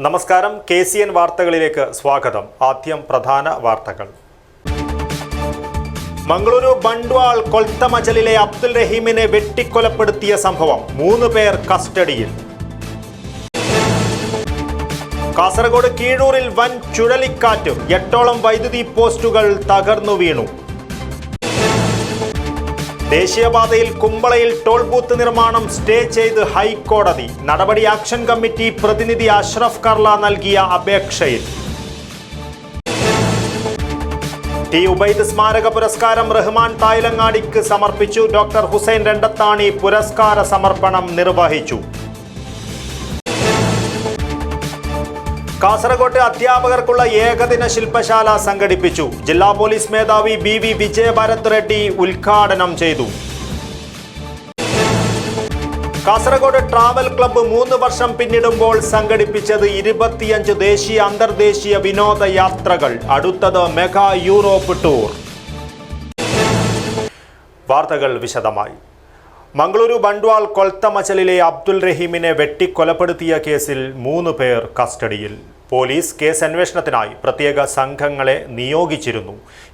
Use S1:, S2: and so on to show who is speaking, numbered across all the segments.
S1: നമസ്കാരം, KCN വാർത്തകളിലേക്ക് സ്വാഗതം. ആദ്യം പ്രധാന വാർത്തകൾ. മംഗളൂരു ബണ്ട്വാൾ കൊൽത്തമജലിലെ അബ്ദുൽ റഹീമിനെ വെട്ടിക്കൊലപ്പെടുത്തിയ സംഭവം 3 പേർ കസ്റ്റഡിയിൽ. കാസർഗോഡ് കീഴൂരിൽ വൻ ചുഴലിക്കാറ്റ്, 8ഓളം വൈദ്യുതി പോസ്റ്റുകൾ തകർന്നു വീണു. ദേശീയപാതയിൽ കുമ്പളയിൽ ടോൾ ബൂത്ത് നിർമ്മാണം സ്റ്റേ ചെയ്ത് ഹൈക്കോടതി. നടപടി ആക്ഷൻ കമ്മിറ്റി പ്രതിനിധി അഷ്റഫ് കർല നൽകിയ അപേക്ഷയിൽ. ടി ഉബൈദ് സ്മാരക പുരസ്കാരം റഹ്മാൻ തായിലങ്ങാടിക്ക് സമർപ്പിച്ചു. ഡോക്ടർ ഹുസൈൻ രണ്ടത്താണി പുരസ്കാര സമർപ്പണം നിർവഹിച്ചു. കാസർഗോഡ് അധ്യാപകർക്കുള്ള ഏകദിന ശില്പശാല സംഘടിപ്പിച്ചു. ജില്ലാ പോലീസ് മേധാവി BV വിജയഭാരത് റെഡ്ഡി ഉദ്ഘാടനം ചെയ്തു. കാസർഗോഡ് ട്രാവൽ ക്ലബ്ബ് 3 വർഷം പിന്നിടുമ്പോൾ സംഘടിപ്പിച്ചത് 25 ദേശീയ അന്തർദേശീയ വിനോദയാത്രകൾ. അടുത്തത് മെഗാ യൂറോപ്പ് ടൂർ. വാർത്തകൾ വിശദമായി. മംഗളൂരു ബണ്ട്വാൾ കൊൽത്തമജലിലെ അബ്ദുൽ റഹീമിനെ വെട്ടിക്കൊലപ്പെടുത്തിയ കേസിൽ 3 പേർ കസ്റ്റഡിയിൽ. പോലീസ് കേസ് അന്വേഷണത്തിനായി പ്രത്യേക സംഘങ്ങളെ നിയോഗിച്ചിരുന്നു.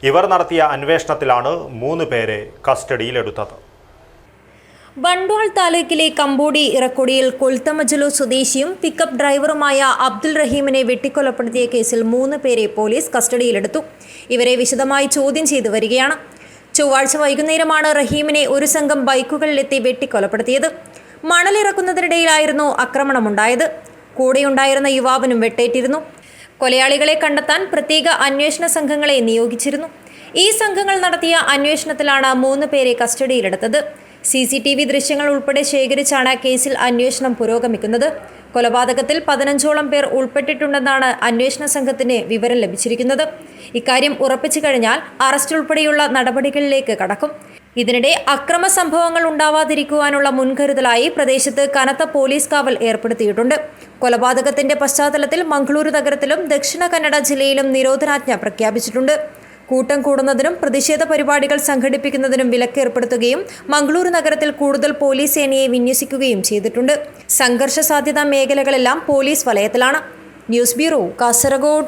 S1: ഇവർ നടത്തിയ അന്വേഷണത്തിലാണ് 3 പേരെ കസ്റ്റഡിയിലെടുത്തത്.
S2: ബണ്ട്വാൾ താലൂക്കിലെ കമ്പോടി ഇറക്കൊടിയിൽ കൊൽത്തമജലു സ്വദേശിയും പിക്കപ്പ് ഡ്രൈവറുമായ അബ്ദുൽ റഹീമിനെ വെട്ടിക്കൊലപ്പെടുത്തിയ കേസിൽ 3 പേരെ പോലീസ് കസ്റ്റഡിയിലെടുത്തു. ഇവരെ വിശദമായി ചോദ്യം ചെയ്തു വരികയാണ്. ചൊവ്വാഴ്ച വൈകുന്നേരമാണ് റഹീമിനെ ഒരു സംഘം ബൈക്കുകളിലെത്തി വെട്ടിക്കൊലപ്പെടുത്തിയത്. മണലിറക്കുന്നതിനിടയിലായിരുന്നു ആക്രമണമുണ്ടായത്. കൂടെയുണ്ടായിരുന്ന യുവാവിനും വെട്ടേറ്റിരുന്നു. കൊലയാളികളെ കണ്ടെത്താൻ പ്രത്യേക അന്വേഷണ സംഘങ്ങളെ നിയോഗിച്ചിരുന്നു. ഈ സംഘങ്ങൾ നടത്തിയ അന്വേഷണത്തിലാണ് 3 പേരെ കസ്റ്റഡിയിലെടുത്തത്. CCTV ദൃശ്യങ്ങൾ ഉൾപ്പെടെ ശേഖരിച്ചാണ് കേസിൽ അന്വേഷണം പുരോഗമിക്കുന്നത്. കൊലപാതകത്തിൽ 15ഓളം പേർ ഉൾപ്പെട്ടിട്ടുണ്ടെന്നാണ് അന്വേഷണ സംഘത്തിന് വിവരം ലഭിച്ചിരിക്കുന്നത്. ഇക്കാര്യം ഉറപ്പിച്ചു കഴിഞ്ഞാൽ അറസ്റ്റ് ഉൾപ്പെടെയുള്ള നടപടികളിലേക്ക് കടക്കും. ഇതിനിടെ അക്രമ സംഭവങ്ങൾ ഉണ്ടാവാതിരിക്കുവാനുള്ള മുൻകരുതലായി പ്രദേശത്ത് കനത്ത പോലീസ് കാവൽ ഏർപ്പെടുത്തിയിട്ടുണ്ട്. കൊലപാതകത്തിന്റെ പശ്ചാത്തലത്തിൽ മംഗളൂരു നഗരത്തിലും ദക്ഷിണ കന്നഡ ജില്ലയിലും നിരോധനാജ്ഞ പ്രഖ്യാപിച്ചിട്ടുണ്ട്. കൂട്ടം കൂടുന്നതിനും പ്രതിഷേധ പരിപാടികൾ സംഘടിപ്പിക്കുന്നതിനും വിലക്ക് ഏർപ്പെടുത്തുകയും മംഗളൂരു നഗരത്തിൽ കൂടുതൽ പോലീസ് സേനയെ വിന്യസിക്കുകയും ചെയ്തിട്ടുണ്ട്. സംഘർഷ സാധ്യതാ മേഖലകളെല്ലാം പോലീസ് വലയത്തിലാണ്. News bureau, Kasaragod.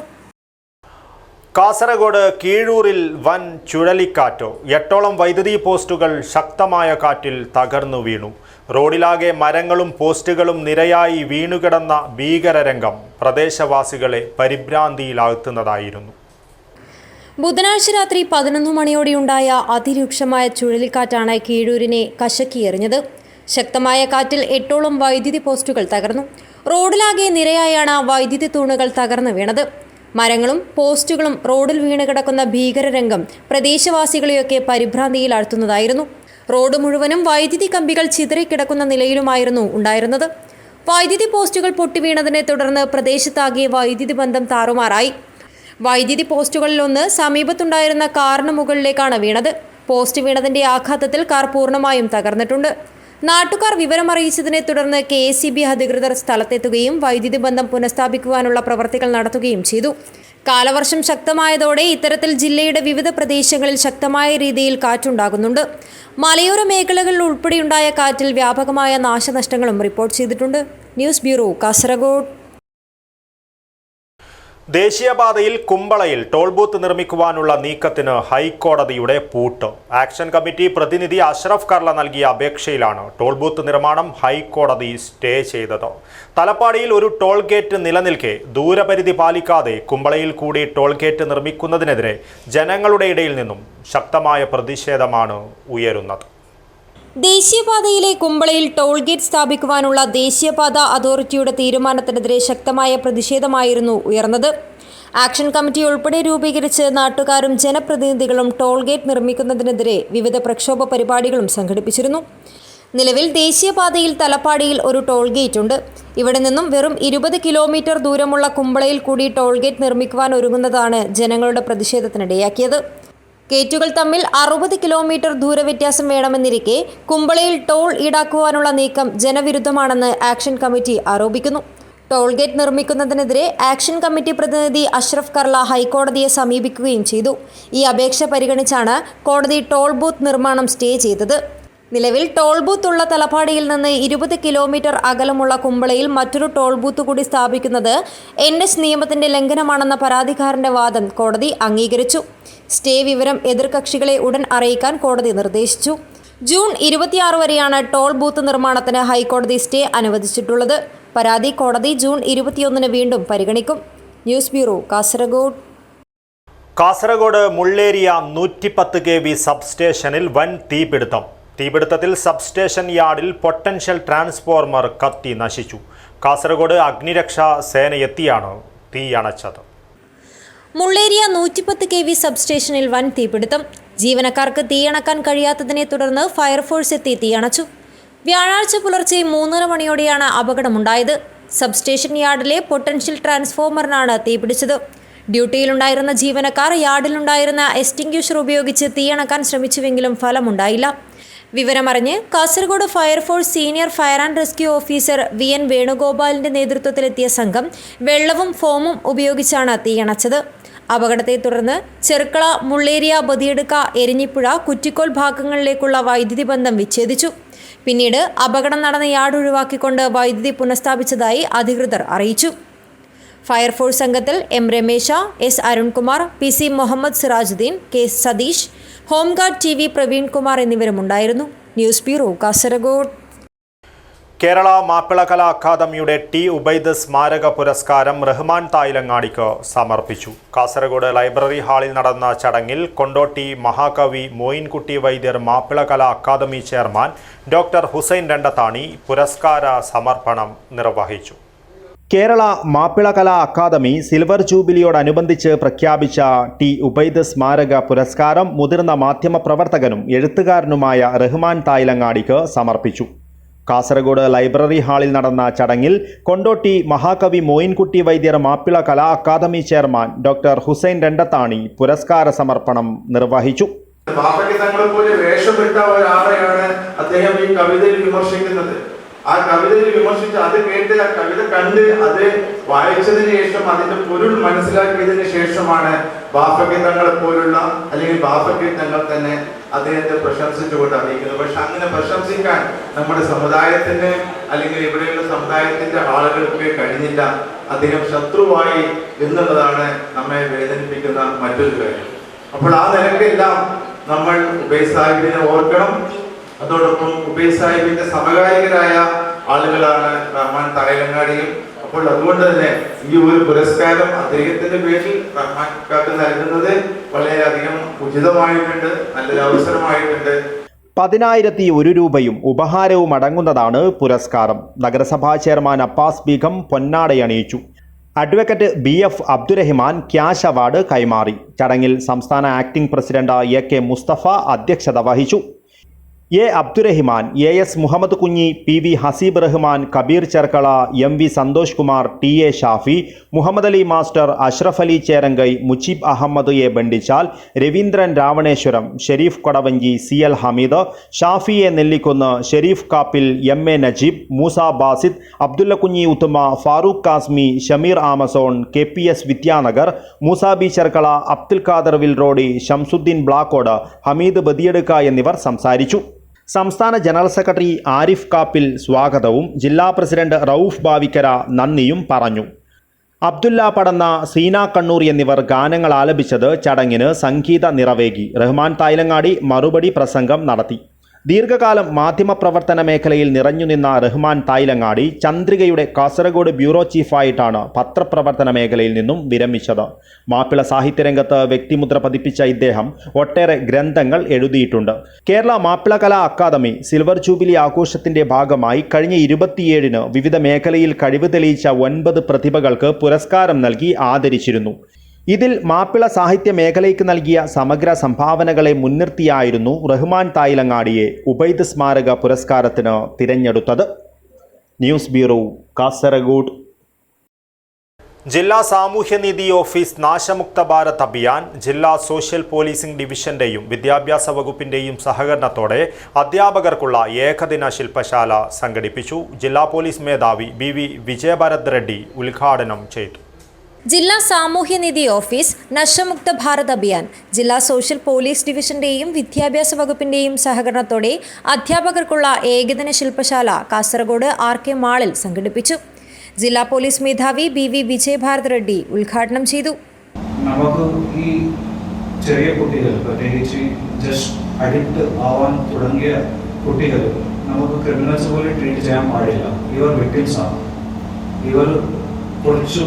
S1: കാസർഗോഡ് കീഴൂരിൽ വൻ ചുഴലിക്കാറ്റ്, 8ഓളം വൈദ്യുതി പോസ്റ്റുകൾ ശക്തമായ കാറ്റിൽ തകർന്നു വീണു. റോഡിലാകെ മരങ്ങളും പോസ്റ്റുകളും നിരയായി വീണുകിടന്ന ഭീകരരംഗം പ്രദേശവാസികളെ പരിഭ്രാന്തിയിലാഴ്ത്തുന്നതായിരുന്നു.
S2: ബുധനാഴ്ച രാത്രി 11 മണിയോടെയുണ്ടായ അതിരൂക്ഷമായ ചുഴലിക്കാറ്റാണ് കീഴൂരിനെ കശക്കിയെറിഞ്ഞത്. ശക്തമായ കാറ്റിൽ 8ഓളം വൈദ്യുതി പോസ്റ്റുകൾ തകർന്നു. റോഡിലാകെ നിരയായാണ് വൈദ്യുതി തൂണുകൾ തകർന്നു വീണത്. മരങ്ങളും പോസ്റ്റുകളും റോഡിൽ വീണ് കിടക്കുന്ന ഭീകരരംഗം പ്രദേശവാസികളെയൊക്കെ പരിഭ്രാന്തിയിലാഴ്ത്തുന്നതായിരുന്നു. റോഡ് മുഴുവനും വൈദ്യുതി കമ്പികൾ ചിതറിക്കിടക്കുന്ന നിലയിലുമായിരുന്നു ഉണ്ടായിരുന്നത്. വൈദ്യുതി പോസ്റ്റുകൾ പൊട്ടിവീണതിനെ തുടർന്ന് പ്രദേശത്താകെ വൈദ്യുതി ബന്ധം താറുമാറായി. വൈദ്യുതി പോസ്റ്റുകളിലൊന്ന് സമീപത്തുണ്ടായിരുന്ന കാറിന് മുകളിലേക്കാണ് വീണത്. പോസ്റ്റ് വീണതിന്റെ ആഘാതത്തിൽ കാർ പൂർണ്ണമായും തകർന്നിട്ടുണ്ട്. നാട്ടുകാർ വിവരമറിയിച്ചതിനെ തുടർന്ന് KSEB അധികൃതർ സ്ഥലത്തെത്തുകയും വൈദ്യുതി ബന്ധം പുനഃസ്ഥാപിക്കുവാനുള്ള പ്രവർത്തികൾ നടത്തുകയും ചെയ്തു. കാലവർഷം ശക്തമായതോടെ ഇത്തരത്തിൽ ജില്ലയുടെ വിവിധ പ്രദേശങ്ങളിൽ ശക്തമായ രീതിയിൽ കാറ്റുണ്ടാകുന്നുണ്ട്. മലയോര മേഖലകളിൽ ഉൾപ്പെടെയുണ്ടായ കാറ്റിൽ വ്യാപകമായ നാശനഷ്ടങ്ങളും റിപ്പോർട്ട് ചെയ്തിട്ടുണ്ട്. News bureau, Kasaragod.
S1: ദേശീയപാതയിൽ കുമ്പളയിൽ ടോൾ ബൂത്ത് നിർമ്മിക്കുവാനുള്ള നീക്കത്തിന് ഹൈക്കോടതിയുടെ പൂട്ട്. ആക്ഷൻ കമ്മിറ്റി പ്രതിനിധി അഷ്റഫ് കർല നൽകിയ അപേക്ഷയിലാണ് ടോൾ ബൂത്ത് നിർമ്മാണം ഹൈക്കോടതി സ്റ്റേ ചെയ്തത്. തലപ്പാടിയിൽ ഒരു ടോൾ ഗേറ്റ് നിലനിൽക്കെ ദൂരപരിധി പാലിക്കാതെ കുമ്പളയിൽ കൂടി ടോൾ ഗേറ്റ് നിർമ്മിക്കുന്നതിനെതിരെ ജനങ്ങളുടെ ഇടയിൽ നിന്നും ശക്തമായ പ്രതിഷേധമാണ് ഉയരുന്നത്.
S2: ദേശീയപാതയിലെ കുമ്പളയിൽ ടോൾ ഗേറ്റ് സ്ഥാപിക്കുവാനുള്ള ദേശീയപാത അതോറിറ്റിയുടെ തീരുമാനത്തിനെതിരെ ശക്തമായ പ്രതിഷേധമായിരുന്നു ഉയർന്നത്. ആക്ഷൻ കമ്മിറ്റി ഉൾപ്പെടെ രൂപീകരിച്ച് നാട്ടുകാരും ജനപ്രതിനിധികളും ടോൾ ഗേറ്റ് നിർമ്മിക്കുന്നതിനെതിരെ വിവിധ പ്രക്ഷോഭ പരിപാടികളും സംഘടിപ്പിച്ചിരുന്നു. നിലവിൽ ദേശീയപാതയിൽ തലപ്പാടിയിൽ ഒരു ടോൾ ഗേറ്റ് ഉണ്ട്. ഇവിടെ നിന്നും വെറും 20 കിലോമീറ്റർ ദൂരമുള്ള കുമ്പളയിൽ കൂടി ടോൾ ഗേറ്റ് നിർമ്മിക്കുവാൻ ഒരുങ്ങുന്നതാണ് ജനങ്ങളുടെ പ്രതിഷേധത്തിനിടയാക്കിയത്. ഗേറ്റുകൾ തമ്മിൽ 60 കിലോമീറ്റർ ദൂരവ്യത്യാസം വേണമെന്നിരിക്കെ കുമ്പളയിൽ ടോൾ ഈടാക്കുവാനുള്ള നീക്കം ജനവിരുദ്ധമാണെന്ന് ആക്ഷൻ കമ്മിറ്റി ആരോപിക്കുന്നു. ടോൾ ഗേറ്റ് നിർമ്മിക്കുന്നതിനെതിരെ ആക്ഷൻ കമ്മിറ്റി പ്രതിനിധി അഷ്റഫ് കർല ഹൈക്കോടതിയെ സമീപിക്കുകയും ചെയ്തു. ഈ അപേക്ഷ പരിഗണിച്ചാണ് കോടതി ടോൾ ബൂത്ത് നിർമ്മാണം സ്റ്റേ ചെയ്തത്. നിലവിൽ ടോൾ ബൂത്ത് ഉള്ള തലപ്പാടിയിൽ നിന്ന് 20 കിലോമീറ്റർ അകലമുള്ള കുമ്പളയിൽ മറ്റൊരു ടോൾ ബൂത്ത് കൂടി സ്ഥാപിക്കുന്നത് NH നിയമത്തിന്റെ ലംഘനമാണെന്ന പരാതിക്കാരന്റെ വാദം കോടതി അംഗീകരിച്ചു. സ്റ്റേ വിവരം എതിർകക്ഷികളെ ഉടൻ അറിയിക്കാൻ കോടതി നിർദ്ദേശിച്ചു. ജൂൺ 26 വരെയാണ് ടോൾ ബൂത്ത് നിർമ്മാണത്തിന് ഹൈക്കോടതി സ്റ്റേ അനുവദിച്ചിട്ടുള്ളത്. പരാതി കോടതി ജൂൺ 21 വീണ്ടും പരിഗണിക്കും. News bureau, Kasaragod.
S1: Kasaragod Mulleria 110 kV സബ്സ്റ്റേഷനിൽ വൻ തീപിടുത്തത്തിൽ സബ്സ്റ്റേഷൻ യാർഡിൽ പൊട്ടൻഷ്യൽ ട്രാൻസ്ഫോർമർ കത്തി നശിച്ചു. കാസർഗോഡ് അഗ്നിരക്ഷാ സേനയെത്തിയാണ് തീയണച്ചത്.
S2: മുള്ളേരിയ 110 kV സബ്സ്റ്റേഷനിൽ വൻ തീപിടുത്തം. ജീവനക്കാർക്ക് തീയണക്കാൻ കഴിയാത്തതിനെ തുടർന്ന് ഫയർഫോഴ്സ് എത്തി തീയണച്ചു. വ്യാഴാഴ്ച പുലർച്ചെ 3:30 മണിയോടെയാണ് അപകടമുണ്ടായത്. സബ്സ്റ്റേഷൻ യാർഡിലെ പൊട്ടൻഷ്യൽ ട്രാൻസ്ഫോർമറിനാണ് തീപിടിച്ചത്. ഡ്യൂട്ടിയിലുണ്ടായിരുന്ന ജീവനക്കാർ യാർഡിലുണ്ടായിരുന്ന എക്സ്റ്റിംഗ്വിഷർ ഉപയോഗിച്ച് തീയണക്കാൻ ശ്രമിച്ചുവെങ്കിലും ഫലമുണ്ടായില്ല. വിവരമറിഞ്ഞ് Kasaragod fire force senior fire and rescue officer VN വേണുഗോപാലിന്റെ നേതൃത്വത്തിലെത്തിയ സംഘം വെള്ളവും ഫോമും ഉപയോഗിച്ചാണ് തീയണച്ചത്. അപകടത്തെ തുടർന്ന് ചെർക്കള, മുള്ളേരിയ, ബദിയടുക്ക, എരിഞ്ഞിപ്പുഴ, കുറ്റിക്കോൽ ഭാഗങ്ങളിലേക്കുള്ള വൈദ്യുതി ബന്ധം വിച്ഛേദിച്ചു. പിന്നീട് അപകടം നടന്ന യാർഡ് ഒഴിവാക്കിക്കൊണ്ട് വൈദ്യുതി പുനഃസ്ഥാപിച്ചതായി അധികൃതർ അറിയിച്ചു. ഫയർഫോഴ്സ് സംഘത്തിൽ M. Ramesha, S. Arunkumar, PC Muhammad Sirajuddeen, K. Satheesh, home guard TV Praveenkumar എന്നിവരുമുണ്ടായിരുന്നു. News bureau, Kasaragod.
S1: കേരള മാപ്പിളകലാ അക്കാദമിയുടെ T. ഉബൈദ് സ്മാരക പുരസ്കാരം റഹ്മാൻ തായിലങ്ങാടിക്ക് സമർപ്പിച്ചു. കാസർഗോഡ് ലൈബ്രറി ഹാളിൽ നടന്ന ചടങ്ങിൽ Kondotty Mahakavi Moyinkutty Vaidyar Mappilakala academy chairman doctor Hussain Randathani പുരസ്കാര സമർപ്പണം നിർവഹിച്ചു. കേരള മാപ്പിളകലാ അക്കാദമി സിൽവർ ജൂബിലിയോടനുബന്ധിച്ച് പ്രഖ്യാപിച്ച T. ഉബൈദ് സ്മാരക പുരസ്കാരം മുതിർന്ന മാധ്യമപ്രവർത്തകനും എഴുത്തുകാരനുമായ റഹ്മാൻ തായിലങ്ങാടിക്ക് സമർപ്പിച്ചു. കാസർഗോഡ് ലൈബ്രറി ഹാളിൽ നടന്ന ചടങ്ങിൽ Kondotty Mahakavi Moyinkutty Vaidyar Mappila Kala academy chairman doctor Hussain Randathani പുരസ്കാര സമർപ്പണം നിർവഹിച്ചു.
S3: വേഷപ്പെട്ട ഒരാളെയാണ് അദ്ദേഹം ഈ കവിതയിൽ വിമർശിക്കുന്നത്. ആ കവിതയിൽ വിമർശിച്ച് അത് കേട്ട്, ആ കവിത കണ്ട്, അത് വായിച്ചതിന് ശേഷം അതിന്റെ പൊരുൾ മനസ്സിലാക്കിയതിന് ശേഷമാണ് ബാഫഗീതങ്ങളെ പോലുള്ള അല്ലെങ്കിൽ ബാഫഗീതങ്ങൾ തന്നെ അദ്ദേഹത്തെ പ്രശംസിച്ചുകൊണ്ട് അറിയിക്കുന്നത്. പക്ഷെ അങ്ങനെ പ്രശംസിക്കാൻ നമ്മുടെ സമുദായത്തിന് അല്ലെങ്കിൽ ഇവിടെയുള്ള സമുദായത്തിന്റെ ആളുകൾക്ക് കഴിഞ്ഞില്ല. അദ്ദേഹം ശത്രുവായി എന്നുള്ളതാണ് നമ്മെ വേദനിപ്പിക്കുന്ന മറ്റൊരു കാര്യം. അപ്പോൾ ആ നിലക്കെല്ലാം നമ്മൾ ഉബൈദ് സാഹിബിനെ ഓർക്കണം. അതോടൊപ്പം ഉബൈദ് സാഹിബിന്റെ സമകാലികരായ ആളുകളാണ് റഹ്മാൻ തായിലങ്ങാടിയും. അപ്പോൾ അതുകൊണ്ട് തന്നെ ഈ ഒരു പുരസ്കാരം അദ്ദേഹത്തിന്റെ പേരിൽ റഹ്മാൻ കാക്ക് നൽകുന്നത് വളരെയധികം ഉചിതമായിട്ടുണ്ട്, നല്ലൊരു അവസരമായിട്ടുണ്ട്.
S1: 10,001 രൂപയും ഉപഹാരവും അടങ്ങുന്നതാണ് പുരസ്കാരം. നഗരസഭാ ചെയർമാൻ അബ്ബാസ് ബീഗം പൊന്നാടയണിയിച്ചു. Advocate BF Abdurahiman cash award കൈമാറി. ചടങ്ങിൽ സംസ്ഥാന ആക്ടിംഗ് പ്രസിഡന്റ് AK മുസ്തഫ അധ്യക്ഷത വഹിച്ചു. A. Abdurahiman, AS Muhammad Kunhi, PV Haseeb Rahman, Kabeer Cherkala, MV Santhosh Kumar, TA Shafi, Muhammad Ali master, Ashraf Ali Cherangai, Mujeeb Ahmed A. Bandichal, Raveendran Ravaneshwaram, Shareef Kodavanchi, CL Hameed, Shafi A. Nellikunnu, Shareef Kappil, MA Najeeb, Moosa Basid, Abdulla Kunhi Uthuma, Farooq Kasmi, Shameer Amazon, KPS Vidyanagar, Moosa B Cherkala, Abdul Khader Vilrodi, Shamsuddeen Blackode, Hameed Badiadka എന്നിവർ സംസാരിച്ചു. സംസ്ഥാന ജനറൽ സെക്രട്ടറി ആരിഫ് കാപ്പിൽ സ്വാഗതവും ജില്ലാ പ്രസിഡന്റ് റൌഫ് ബാവിക്കര നന്ദിയും പറഞ്ഞു. അബ്ദുല്ല പടന്ന, സീന കണ്ണൂർ എന്നിവർ ഗാനങ്ങൾ ആലപിച്ചത് ചടങ്ങിന് സംഗീത നിറവേകി. റഹ്മാൻ തായിലങ്ങാടി മറുപടി പ്രസംഗം നടത്തി. ദീർഘകാലം മാധ്യമപ്രവർത്തന മേഖലയിൽ നിറഞ്ഞുനിന്ന റഹ്മാൻ തായിലങ്ങാടി ചന്ദ്രികയുടെ കാസർഗോഡ് ബ്യൂറോ ചീഫായിട്ടാണ് പത്രപ്രവർത്തന മേഖലയിൽ നിന്നും വിരമിച്ചത്. മാപ്പിള സാഹിത്യരംഗത്ത് വ്യക്തിമുദ്ര പതിപ്പിച്ച ഇദ്ദേഹം ഒട്ടേറെ ഗ്രന്ഥങ്ങൾ എഴുതിയിട്ടുണ്ട്. Kerala Mappila Kala academy silver jubilee ആഘോഷത്തിന്റെ ഭാഗമായി കഴിഞ്ഞ 27-ന് വിവിധ മേഖലയിൽ കഴിവ് തെളിയിച്ച 9 പ്രതിഭകൾക്ക് പുരസ്കാരം നൽകി ആദരിച്ചിരുന്നു. ഇതിൽ മാപ്പിള സാഹിത്യ മേഖലയ്ക്ക് നൽകിയ സമഗ്ര സംഭാവനകളെ മുൻനിർത്തിയായിരുന്നു റഹ്മാൻ തായിലങ്ങാടിയെ ഉബൈദ് സ്മാരക പുരസ്കാരത്തിന് തിരഞ്ഞെടുത്തത്. News bureau, Kasaragod. ജില്ലാ സാമൂഹ്യനീതി ഓഫീസ് നാശമുക്ത ഭാരത് അഭിയാൻ ജില്ലാ സോഷ്യൽ പോലീസിംഗ് ഡിവിഷന്റെയും വിദ്യാഭ്യാസ വകുപ്പിന്റെയും സഹകരണത്തോടെ അധ്യാപകർക്കുള്ള ഏകദിന ശില്പശാല സംഘടിപ്പിച്ചു. ജില്ലാ പോലീസ് മേധാവി BV വിജയഭാരത് റെഡ്ഡി ഉദ്ഘാടനം ചെയ്തു.
S2: ജില്ലാ സാമൂഹ്യനീതി ഓഫീസ്, നശമുക്ത ഭാരത് അഭിയാൻ, ജില്ലാ സോഷ്യൽ പോലീസ് ഡിവിഷന്റെയും വിദ്യാഭ്യാസ വകുപ്പിന്റെയും സഹകരണത്തോടെ അധ്യാപകർക്കുള്ള ഏകദിന ശില്പശാല കാസർഗോഡ് RK മാളിൽ സംഘടിപ്പിച്ചു. ജില്ലാ പോലീസ് മേധാവി BV വിജയഭാരത് റെഡ്ഡി ഉദ്ഘാടനം ചെയ്തു.
S4: നമുക്ക് ഈ ചെറിയ കുട്ടികൾ, പ്രത്യേകിച്ച് ജസ്റ്റ് അഡിക്റ്റ് ആവാൻ തുടങ്ങിയ കുട്ടികൾ നമുക്ക് ക്രിമിനൽസ് പോലെ ട്രീറ്റ് ചെയ്യാൻ പാടില്ല. ഇവർ വിക്ടിംസ് ആണ്. ഇവർ കുറച്ചു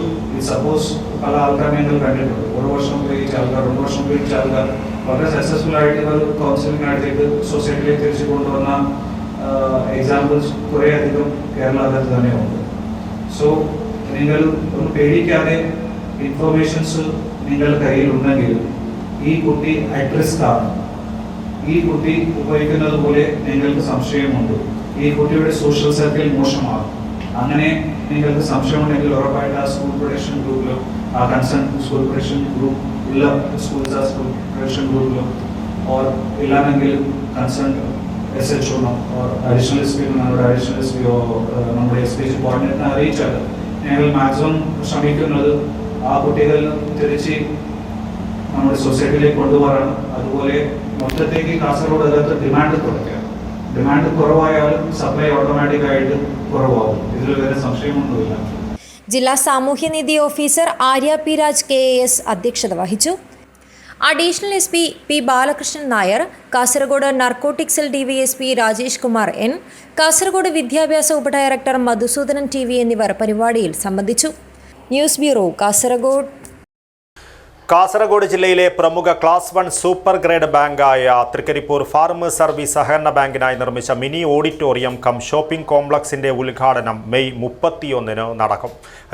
S4: സപ്പോസ് പല ആൾക്കാരെ നിങ്ങൾ കണ്ടിട്ടുണ്ട്. 1 വർഷം ഉപയോഗിച്ച ആൾക്കാർ, 2 വർഷം ഉപയോഗിച്ച ആൾക്കാർ വളരെ സക്സസ്ഫുൾ ആയിട്ട് ഇവർ കൗൺസിലിംഗ് ആയിട്ട് സൊസൈറ്റിയിലേക്ക് തിരിച്ചു കൊണ്ടുവന്ന എക്സാമ്പിൾസ് കുറേ അധികം കേരളത്തിൽ തന്നെയുണ്ട്. സോ നിങ്ങൾ ഒന്ന് പേടിക്കാതെ ഇൻഫർമേഷൻസ് നിങ്ങളുടെ കയ്യിലുണ്ടെങ്കിൽ ഈ കുട്ടി അറ്റ് റിസ്ക് ആണ്, ഈ കുട്ടി ഉപയോഗിക്കുന്നത് പോലെ നിങ്ങൾക്ക് സംശയമുണ്ട്, ഈ കുട്ടിയുടെ സോഷ്യൽ സർക്കിൾ മോശമാണ്, അങ്ങനെ നിങ്ങൾക്ക് സംശയമുണ്ടെങ്കിൽ ഉറപ്പായിട്ട് ആ സ്കൂൾ പ്രൊട്ടക്ഷൻ ഗ്രൂപ്പിലോ ആ കൺസേൺ സ്കൂൾ പ്രൊട്ടക്ഷൻ ഗ്രൂപ്പ് ഉള്ള സ്കൂൾസ് ആ സ്കൂൾ പ്രൊട്ടക്ഷൻ ഗ്രൂപ്പിലോ ഓർ ഇല്ലാണെങ്കിൽ concern SHO or additional SP നമ്മുടെ അഡീഷണൽ SP നമ്മുടെ SPH കോർഡിനേറ്ററിനെ അറിയിച്ചാൽ ഞങ്ങൾ മാക്സിമം ശ്രമിക്കുന്നത് ആ കുട്ടികൾ തിരിച്ച് നമ്മുടെ സൊസൈറ്റിയിലേക്ക് കൊണ്ടുവരണം. അതുപോലെ മൊത്തത്തേക്ക് കാസർഗോഡ് അകത്ത് ഡിമാൻഡ് കുറയ്ക്കുക. ഡിമാൻഡ് കുറവായാലും സപ്ലൈ ഓട്ടോമാറ്റിക്കായിട്ട് കുറവാകും. ഇതിൽ വേറെ സംശയമൊന്നുമില്ല.
S2: ജില്ലാ സാമൂഹ്യനീതി officer Arya P Raj KAS അധ്യക്ഷത വഹിച്ചു. Additional SP P Balakrishnan Nair, Kasaragod narcotic cell DVSP Rajesh Kumar N, Kasaragod വിദ്യാഭ്യാസ ഉപഡയറക്ടർ മധുസൂദനൻ TV എന്നിവർ പരിപാടിയിൽ സംബന്ധിച്ചു. News bureau, Kasaragod.
S1: കാസർഗോഡ് ജില്ലയിലെ പ്രമുഖ ക്ലാസ് 1 സൂപ്പർ ഗ്രേഡ് ബാങ്കായ തൃക്കരിപ്പൂർ ഫാർമേഴ്സ് സർവീസ് സഹകരണ ബാങ്കിനായി നിർമ്മിച്ച മിനി ഓഡിറ്റോറിയം കം ഷോപ്പിംഗ് കോംപ്ലക്സിന്റെ ഉദ്ഘാടനം മെയ് 31 നടക്കും.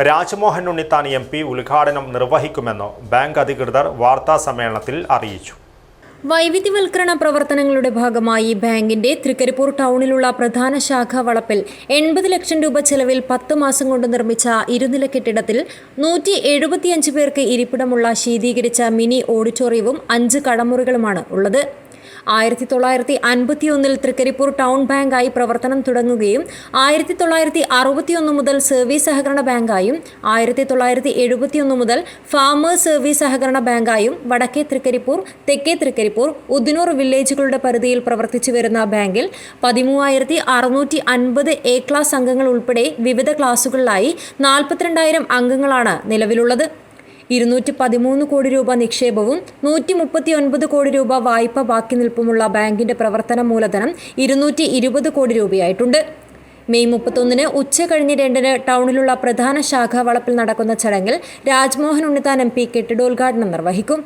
S1: രാജ്മോഹൻ ഉണ്ണിത്താൻ MP ഉദ്ഘാടനം നിർവഹിക്കുമെന്ന് ബാങ്ക് അധികൃതർ വാർത്താസമ്മേളനത്തിൽ അറിയിച്ചു.
S2: വൈവിധ്യവൽക്കരണ പ്രവർത്തനങ്ങളുടെ ഭാഗമായി ബാങ്കിന്റെ തൃക്കരിപ്പൂർ ടൗണിലുള്ള പ്രധാന ശാഖ വളപ്പിൽ 80 ലക്ഷം രൂപ ചെലവിൽ 10 മാസം കൊണ്ട് നിർമ്മിച്ച ഇരുനില കെട്ടിടത്തിൽ 175 പേർക്ക് ഇരിപ്പിടമുള്ള ശീതീകരിച്ച മിനി ഓഡിറ്റോറിയവും 5 കടമുറികളുമാണ് ഉള്ളത്. 1951 തൃക്കരിപ്പൂർ ടൗൺ ബാങ്കായി പ്രവർത്തനം തുടങ്ങുകയും 1961 മുതൽ സർവീസ് സഹകരണ ബാങ്കായും 1971 മുതൽ ഫാമേഴ്സ് സർവീസ് സഹകരണ ബാങ്കായും വടക്കേ തൃക്കരിപ്പൂർ, തെക്കേ തൃക്കരിപ്പൂർ, ഉദിനൂർ വില്ലേജുകളുടെ പരിധിയിൽ പ്രവർത്തിച്ചു വരുന്ന ബാങ്കിൽ 13,650 A ക്ലാസ് അംഗങ്ങൾ ഉൾപ്പെടെ വിവിധ ക്ലാസുകളിലായി 42,000 അംഗങ്ങളാണ് നിലവിലുള്ളത്. 213 കോടി രൂപ നിക്ഷേപവും 139 കോടി രൂപ വായ്പ ബാക്കി നിൽപ്പുമുള്ള ബാങ്കിന്റെ പ്രവർത്തന മൂലധനം 220 കോടി രൂപയായിട്ടുണ്ട്. മെയ് 31 ഉച്ച കഴിഞ്ഞ് 2 ടൗണിലുള്ള പ്രധാന ശാഖാ വളപ്പിൽ നടക്കുന്ന ചടങ്ങിൽ രാജ്മോഹൻ ഉണ്ണിത്താൻ MP കെട്ടിടോദ്ഘാടനം നിർവഹിക്കും.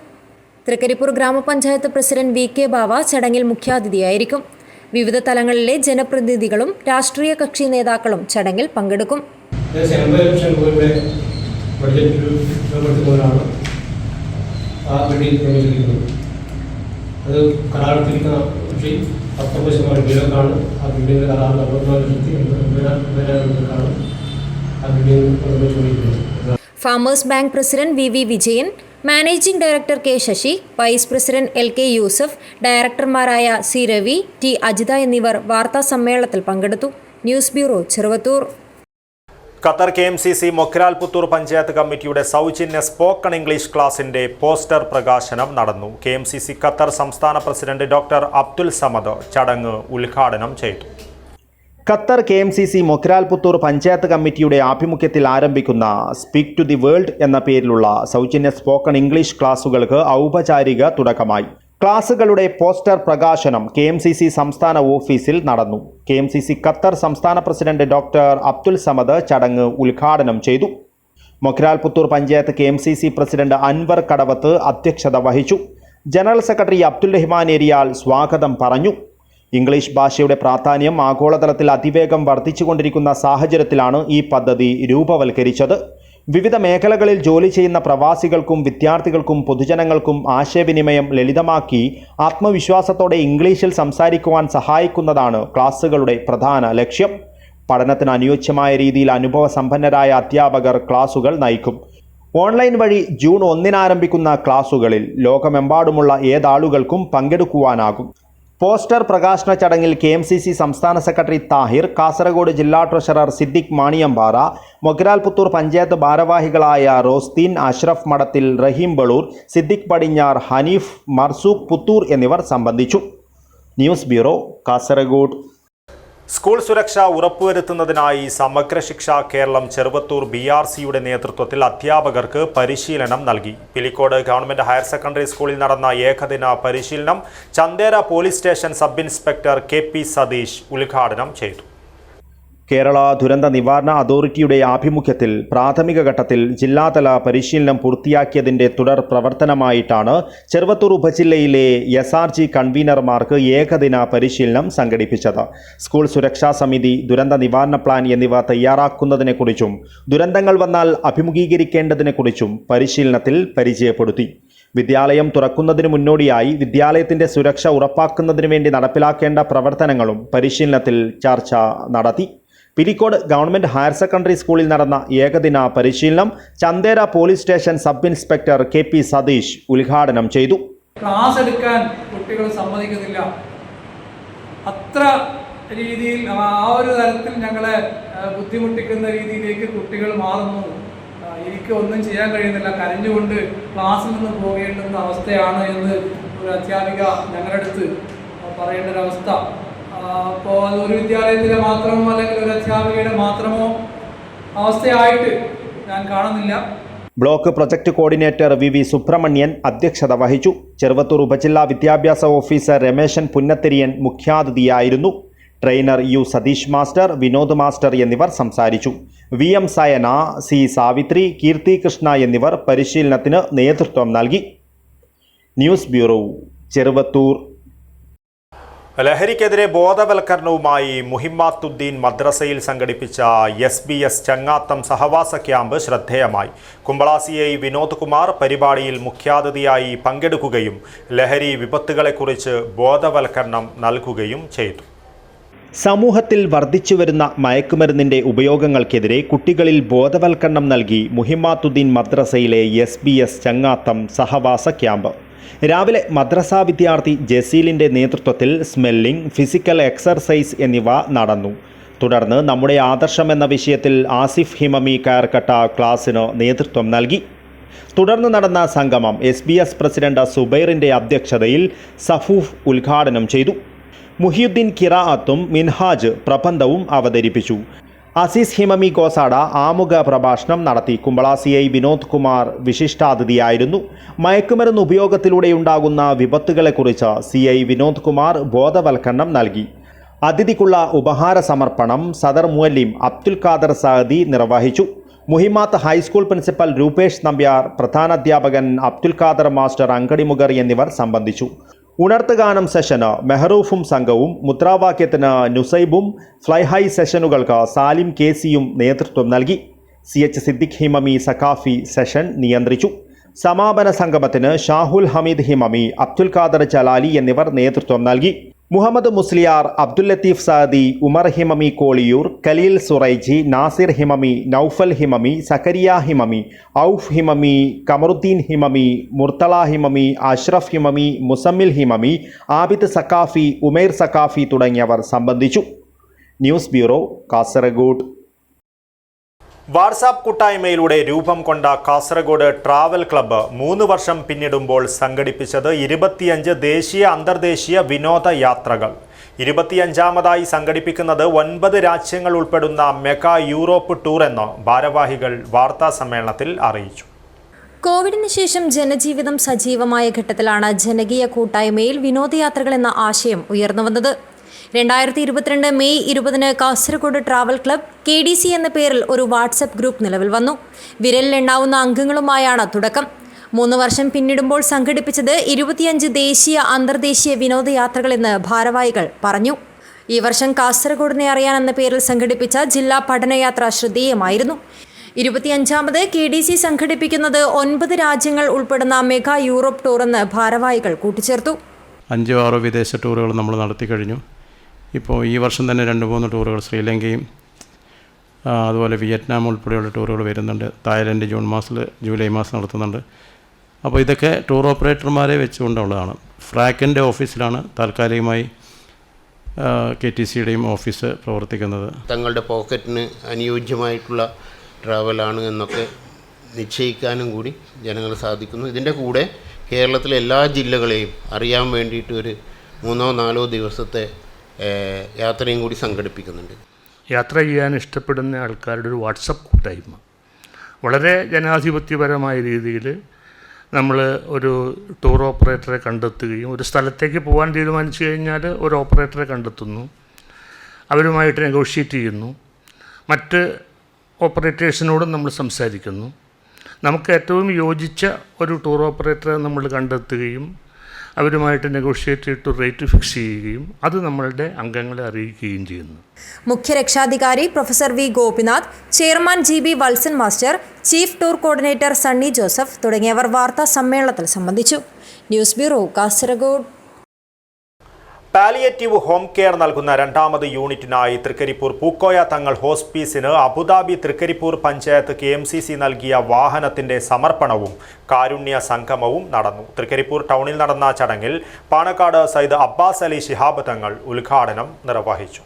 S2: തൃക്കരിപ്പൂർ ഗ്രാമപഞ്ചായത്ത് പ്രസിഡന്റ് VK ബാവ ചടങ്ങിൽ മുഖ്യാതിഥിയായിരിക്കും. വിവിധ തലങ്ങളിലെ ജനപ്രതിനിധികളും രാഷ്ട്രീയ കക്ഷി നേതാക്കളും ചടങ്ങിൽ പങ്കെടുക്കും.
S5: ബഡ്ജറ്റ് ഉൾപ്പെടുത്തുന്നവരാണ് ആ ബിൽഡിംഗ് നിർമ്മിച്ചിരിക്കുന്നത്. അത് കരാറെടുത്തിരിക്കുന്ന കൃഷി 19% കിലോക്കാണ്. ആ ബിൽഡിങ്ങിൻ്റെ കരാർ 44,80,000 ആ ബിൽഡിംഗ് നിർമ്മിച്ചുകൊണ്ടിരിക്കുന്നത്.
S2: Farmers bank president VV Vijayan, managing director K Sasi, vice president LK Yusuf, ഡയറക്ടർമാരായ C രവി, T അജിത എന്നിവർ വാർത്താ സമ്മേളനത്തിൽ പങ്കെടുത്തു. News bureau, Cheruvathur.
S1: Qatar KMCC Mogral Puthur panchayat കമ്മിറ്റിയുടെ സൗജന്യ സ്പോക്കൺ ഇംഗ്ലീഷ് ക്ലാസിന്റെ പോസ്റ്റർ പ്രകാശനം നടന്നു. KMCC ഖത്തർ സംസ്ഥാന പ്രസിഡന്റ് ഡോക്ടർ അബ്ദുൽ സമദ് ചടങ്ങ് ഉദ്ഘാടനം ചെയ്തു. ഖത്തർ KMCC മൊക്രാൽ പുത്തൂർ പഞ്ചായത്ത് കമ്മിറ്റിയുടെ ആഭിമുഖ്യത്തിൽ ആരംഭിക്കുന്ന സ്പീക്ക് ടു ദി വേൾഡ് എന്ന പേരിലുള്ള സൗജന്യ സ്പോക്കൺ ഇംഗ്ലീഷ് ക്ലാസുകൾക്ക് ഔപചാരിക തുടക്കമായി. ക്ലാസുകളുടെ പോസ്റ്റർ പ്രകാശനം KMCC സംസ്ഥാന ഓഫീസിൽ നടന്നു. KMCC ഖത്തർ സംസ്ഥാന പ്രസിഡന്റ് ഡോക്ടർ അബ്ദുൽ സമദ് ചടങ്ങ് ഉദ്ഘാടനം ചെയ്തു. മൊക്രാൽ പുത്തൂർ പഞ്ചായത്ത് KMCC പ്രസിഡന്റ് അൻവർ കടവത്ത് അധ്യക്ഷത വഹിച്ചു. ജനറൽ സെക്രട്ടറി അബ്ദുൽ റഹ്മാൻ ഏരിയാൽ സ്വാഗതം പറഞ്ഞു. ഇംഗ്ലീഷ് ഭാഷയുടെ പ്രാധാന്യം ആഗോളതലത്തിൽ അതിവേഗം വർദ്ധിച്ചുകൊണ്ടിരിക്കുന്ന സാഹചര്യത്തിലാണ് ഈ പദ്ധതി രൂപവൽക്കരിച്ചത്. വിവിധ മേഖലകളിൽ ജോലി ചെയ്യുന്ന പ്രവാസികൾക്കും വിദ്യാർത്ഥികൾക്കും പൊതുജനങ്ങൾക്കും ആശയവിനിമയം ലളിതമാക്കി ആത്മവിശ്വാസത്തോടെ ഇംഗ്ലീഷിൽ സംസാരിക്കുവാൻ സഹായിക്കുന്നതാണ് ക്ലാസുകളുടെ പ്രധാന ലക്ഷ്യം. പഠനത്തിന് അനുയോജ്യമായ രീതിയിൽ അനുഭവസമ്പന്നരായ അധ്യാപകർ ക്ലാസുകൾ നയിക്കും. ഓൺലൈൻ വഴി ജൂൺ 1 ആരംഭിക്കുന്ന ക്ലാസുകളിൽ ലോകമെമ്പാടുമുള്ള ഏതാളുകൾക്കും പങ്കെടുക്കുവാനാകും. പോസ്റ്റർ പ്രകാശന ചടങ്ങിൽ KMCC സംസ്ഥാന സെക്രട്ടറി താഹിർ, കാസർഗോഡ് ജില്ലാ ട്രഷറർ സിദ്ദിഖ് മാണിയമ്പാറ, മൊഗ്രാൽ പുത്തൂർ പഞ്ചായത്ത് ഭാരവാഹികളായ റോസ്തീൻ, അഷ്റഫ് മഠത്തിൽ, റഹീം ബളൂർ, സിദ്ദിഖ് പടിഞ്ഞാർ, ഹനീഫ്, മർസൂഖ് പുത്തൂർ എന്നിവർ സംബന്ധിച്ചു. News bureau, Kasaragod. സ്കൂൾ സുരക്ഷ ഉറപ്പുവരുത്തുന്നതിനായി സമഗ്ര ശിക്ഷ കേരളം ചെറുവത്തൂർ BRCയുടെ നേതൃത്വത്തിൽ അധ്യാപകർക്ക് പരിശീലനം നൽകി. പിലിക്കോട് ഗവൺമെന്റ് ഹയർ സെക്കൻഡറി സ്കൂളിൽ നടന്ന ഏകദിന പരിശീലനം Chandera police station sub inspector KP Satheesh ഉദ്ഘാടനം ചെയ്തു. കേരള ദുരന്ത നിവാരണ അതോറിറ്റിയുടെ ആഭിമുഖ്യത്തിൽ പ്രാഥമിക ഘട്ടത്തിൽ ജില്ലാതല പരിശീലനം പൂർത്തിയാക്കിയതിൻ്റെ തുടർ പ്രവർത്തനമായിട്ടാണ് ചെറുവത്തൂർ ഉപജില്ലയിലെ SRG കൺവീനർമാർക്ക് ഏകദിന പരിശീലനം സംഘടിപ്പിച്ചത്. സ്കൂൾ സുരക്ഷാ സമിതി, ദുരന്ത നിവാരണ പ്ലാൻ എന്നിവ തയ്യാറാക്കുന്നതിനെക്കുറിച്ചും ദുരന്തങ്ങൾ വന്നാൽ അഭിമുഖീകരിക്കേണ്ടതിനെക്കുറിച്ചും പരിശീലനത്തിൽ പരിചയപ്പെടുത്തി. വിദ്യാലയം തുറക്കുന്നതിന് മുന്നോടിയായി വിദ്യാലയത്തിൻ്റെ സുരക്ഷ ഉറപ്പാക്കുന്നതിന് വേണ്ടി നടപ്പിലാക്കേണ്ട പ്രവർത്തനങ്ങളും പരിശീലനത്തിൽ ചർച്ച നടത്തി. പിലിക്കോട് ഗവൺമെന്റ് ഹയർ സെക്കൻഡറി സ്കൂളിൽ നടന്ന ഏകദിന പരിശീലനം Chandera police station sub inspector KP Satheesh ഉദ്ഘാടനം ചെയ്തു.
S6: ക്ലാസ് എടുക്കാൻ കുട്ടികൾ സമ്മതിക്കുന്നില്ല. അത്ര രീതിയിൽ ആ ഒരു തരത്തിൽ ഞങ്ങളെ ബുദ്ധിമുട്ടിക്കുന്ന രീതിയിലേക്ക് കുട്ടികൾ മാറുന്നു. എനിക്ക് ഒന്നും ചെയ്യാൻ കഴിയുന്നില്ല, കരഞ്ഞുകൊണ്ട് ക്ലാസ്സിൽ നിന്ന് പോകേണ്ടുന്ന അവസ്ഥയാണ് എന്ന് ഒരു അധ്യാപിക ഞങ്ങളുടെ അടുത്ത് പറയേണ്ട ഒരവസ്ഥ. അപ്പോൾ അത് ഒരു വിദ്യാലയത്തിലെ മാത്രമോ അല്ലെങ്കിൽ ഒരു അധ്യാപികയുടെ മാത്രമോ അവസ്ഥയായിട്ട് ഞാൻ കാണുന്നില്ല.
S1: Block project coordinator VV Subramanian അധ്യക്ഷത വഹിച്ചു. ചെറുവത്തൂർ ഉപജില്ലാ വിദ്യാഭ്യാസ ഓഫീസർ രമേശൻ പുന്നത്തിരിയൻ മുഖ്യാതിഥിയായിരുന്നു. Trainer U Satheesh master, Vinod master എന്നിവർ സംസാരിച്ചു. VM സയന, C സാവിത്രി, കീർത്തി കൃഷ്ണ എന്നിവർ പരിശീലനത്തിന് നേതൃത്വം നൽകി. News bureau, Cheruvathur. ലഹരിക്കെതിരെ ബോധവൽക്കരണവുമായി മുഹിമ്മാത്തുദ്ദീൻ മദ്രസയിൽ സംഘടിപ്പിച്ച SBS ചങ്ങാത്തം സഹവാസ ക്യാമ്പ് ശ്രദ്ധേയമായി. കുമ്പള CI വിനോദ് കുമാർ പരിപാടിയിൽ മുഖ്യാതിഥിയായി പങ്കെടുക്കുകയും ലഹരി വിപത്തുകളെക്കുറിച്ച് ബോധവൽക്കരണം നൽകുകയും ചെയ്തു. സമൂഹത്തിൽ വർദ്ധിച്ചുവരുന്ന മയക്കുമരുന്നിൻ്റെ ഉപയോഗങ്ങൾക്കെതിരെ കുട്ടികളിൽ ബോധവൽക്കരണം നൽകി മുഹിമ്മാത്തുദ്ദീൻ മദ്രസയിലെ SBS ചങ്ങാത്തം സഹവാസ ക്യാമ്പ്. രാവിലെ മദ്രസാ വിദ്യാർത്ഥി ജസീലിൻ്റെ നേതൃത്വത്തിൽ സ്മെല്ലിംഗ്, ഫിസിക്കൽ എക്സർസൈസ് എന്നിവ നടന്നു. തുടർന്ന് നമ്മുടെ ആദർശം എന്ന വിഷയത്തിൽ ആസിഫ് ഹിമമി കയർക്കട്ട ക്ലാസ്സിന് നേതൃത്വം നൽകി. തുടർന്ന് നടന്ന സംഗമം SBS പ്രസിഡന്റ് സുബൈറിൻ്റെ അധ്യക്ഷതയിൽ സഫൂഫ് ഉദ്ഘാടനം ചെയ്തു. മുഹിയുദ്ദീൻ ഖിറാഅത്തും മിൻഹാജ് പ്രബന്ധവും അവതരിപ്പിച്ചു. അസീസ് ഹിമമി ഗോസാഡ ആമുഖ പ്രഭാഷണം നടത്തി. കുമ്പള CI വിനോദ് കുമാർ വിശിഷ്ടാതിഥിയായിരുന്നു. മയക്കുമരുന്ന് ഉപയോഗത്തിലൂടെയുണ്ടാകുന്ന വിപത്തുകളെക്കുറിച്ച് CI വിനോദ് കുമാർ ബോധവൽക്കരണം നൽകി. അതിഥിക്കുള്ള ഉപഹാര സമർപ്പണം സദർ മുഅല്ലിം അബ്ദുൽ ഖാദർ സഅദി നിർവഹിച്ചു. മുഹിമാത്ത് ഹൈസ്കൂൾ പ്രിൻസിപ്പൽ രൂപേഷ് നമ്പ്യാർ, പ്രധാനാധ്യാപകൻ അബ്ദുൽ ഖാദർ മാസ്റ്റർ അങ്കടിമുഗർ എന്നിവർ സംബന്ധിച്ചു. ഉണർത്തുഗാനം സെഷന് മെഹറൂഫും സംഘവും, മുദ്രാവാക്യത്തിന് നുസൈബും, ഫ്ലൈ ഹൈ സെഷനുകൾക്ക് സാലിം KCയും നേതൃത്വം നൽകി. CH സിദ്ദിഖ് ഹിമമി സഖാഫി സെഷൻ നിയന്ത്രിച്ചു. സമാപന സംഗമത്തിന് ഷാഹുൽ ഹമീദ് ഹിമമി, അബ്ദുൽ ഖാദർ ജലാലി എന്നിവർ നേതൃത്വം നൽകി. മുഹമ്മദ് മുസ്ലിയാർ, അബ്ദുൽ ലത്തീഫ് സഅദി, ഉമർ ഹിമമി കോളിയൂർ, കലീൽ സുറൈജി, നാസിർ ഹിമമി, നൌഫൽ ഹിമമി, സക്കരിയ ഹിമമി, ഔഫ് ഹിമമി, കമറുദ്ദീൻ ഹിമമി, മുർത്തള ഹിമമി, അഷ്റഫ് ഹിമമി, മുസമ്മിൽ ഹിമമി, ആബിദ് സക്കാഫി, ഉമൈർ സക്കാഫി തുടങ്ങിയവർ സംബന്ധിച്ചു. News bureau, Kasaragod. വാട്സാപ്പ് കൂട്ടായ്മയിലൂടെ രൂപം കൊണ്ട കാസർഗോഡ് ട്രാവൽ ക്ലബ്ബ് 3 വർഷം പിന്നിടുമ്പോൾ സംഘടിപ്പിച്ചത് 25 ദേശീയ അന്തർദേശീയ വിനോദയാത്രകൾ. 25ാമതായി സംഘടിപ്പിക്കുന്നത് 9 രാജ്യങ്ങൾ ഉൾപ്പെടുന്ന മെഗാ യൂറോപ്പ് ടൂർ എന്ന് ഭാരവാഹികൾ വാർത്താ സമ്മേളനത്തിൽ അറിയിച്ചു.
S2: കോവിഡിന് ശേഷം ജനജീവിതം സജീവമായ ഘട്ടത്തിലാണ് ജനകീയ കൂട്ടായ്മയിൽ വിനോദയാത്രകൾ എന്ന ആശയം ഉയർന്നു വന്നത്. 2022 May 20 Kasaragod travel club KDC എന്ന പേരിൽ ഒരു വാട്സപ്പ് ഗ്രൂപ്പ് നിലവിൽ വന്നു. വിരലിലെണ്ണാവുന്ന അംഗങ്ങളുമായാണ് തുടക്കം. 3 വർഷം പിന്നിടുമ്പോൾ സംഘടിപ്പിച്ചത് 25 ദേശീയ അന്തർദേശീയ വിനോദയാത്രകളെന്ന് ഭാരവാഹികൾ പറഞ്ഞു. ഈ വർഷം കാസർഗോഡിനെ അറിയാൻ എന്ന പേരിൽ സംഘടിപ്പിച്ച ജില്ലാ പഠനയാത്ര ശ്രദ്ധേയമായിരുന്നു. 25ാമത് KDC സംഘടിപ്പിക്കുന്നത് 9 രാജ്യങ്ങൾ ഉൾപ്പെടുന്ന മെഗാ യൂറോപ്പ് ടൂർ എന്ന് ഭാരവാഹികൾ കൂട്ടിച്ചേർത്തു.
S7: 5-6 വിദേശ ടൂറുകൾ നമ്മൾ നടത്തി കഴിഞ്ഞു. ഇപ്പോൾ ഈ വർഷം തന്നെ 2-3 ടൂറുകൾ ശ്രീലങ്കയും അതുപോലെ വിയറ്റ്നാം ഉൾപ്പെടെയുള്ള ടൂറുകൾ വരുന്നുണ്ട്. തായ്ലൻഡ് ജൂലൈ മാസം നടത്തുന്നുണ്ട്. അപ്പോൾ ഇതൊക്കെ ടൂർ ഓപ്പറേറ്റർമാരെ വെച്ചുകൊണ്ടുള്ളതാണ്. ഫ്രാക്കിൻ്റെ ഓഫീസിലാണ് താൽക്കാലികമായി KTCയുടെയും ഓഫീസ് പ്രവർത്തിക്കുന്നത്.
S8: തങ്ങളുടെ പോക്കറ്റിന് അനുയോജ്യമായിട്ടുള്ള ട്രാവലാണ് എന്നൊക്കെ നിശ്ചയിക്കാനും കൂടി ജനങ്ങൾ സാധിക്കുന്നു. ഇതിൻ്റെ കൂടെ കേരളത്തിലെ എല്ലാ ജില്ലകളെയും അറിയാൻ വേണ്ടിയിട്ട് ഒരു 3-4 ദിവസത്തെ യാത്രയും കൂടി സംഘടിപ്പിക്കുന്നുണ്ട്.
S9: യാത്ര ചെയ്യാൻ ഇഷ്ടപ്പെടുന്ന ആൾക്കാരുടെ ഒരു വാട്സപ്പ് കൂട്ടായ്മ, വളരെ ജനാധിപത്യപരമായ രീതിയിൽ നമ്മൾ ഒരു ടൂർ ഓപ്പറേറ്ററെ കണ്ടെത്തുകയും ഒരു സ്ഥലത്തേക്ക് പോകാൻ തീരുമാനിച്ചു കഴിഞ്ഞാൽ ഒരു ഓപ്പറേറ്ററെ കണ്ടെത്തുന്നു, അവരുമായിട്ട് നെഗോഷിയേറ്റ് ചെയ്യുന്നു, മറ്റ് ഓപ്പറേറ്റേഴ്സിനോടും നമ്മൾ സംസാരിക്കുന്നു. നമുക്ക് ഏറ്റവും യോജിച്ച ഒരു ടൂർ ഓപ്പറേറ്ററെ നമ്മൾ കണ്ടെത്തുകയും അവരുമായിട്ട് നെഗോഷിയേറ്റ് ചെയ്തിട്ട് റേറ്റ് ഫിക്സ് ചെയ്യുകയും അത് നമ്മളുടെ അംഗങ്ങളെ അറിയിക്കുകയും ചെയ്യുന്നു.
S2: മുഖ്യരക്ഷാധികാരി professor V Gopinath, chairman GB Valsan master, chief tour coordinator Sunny Joseph തുടങ്ങിയവർ വാർത്താ സമ്മേളനത്തിൽ സംബന്ധിച്ചു. News bureau, Kasaragod.
S1: Palliative home care നൽകുന്ന രണ്ടാമത് യൂണിറ്റിനായി തൃക്കരിപ്പൂർ പൂക്കോയ തങ്ങൾ ഹോസ്പീസിന് അബുദാബി തൃക്കരിപ്പൂർ പഞ്ചായത്ത് KMCC നൽകിയ വാഹനത്തിന്റെ സമർപ്പണവും കാരുണ്യ സംഗമവും നടന്നു. തൃക്കരിപ്പൂർ ടൗണിൽ നടന്ന ചടങ്ങിൽ പാണക്കാട് സയ്യിദ് അബ്ബാസ് അലി ശിഹാബ് തങ്ങൾ ഉദ്ഘാടനം നിർവഹിച്ചു.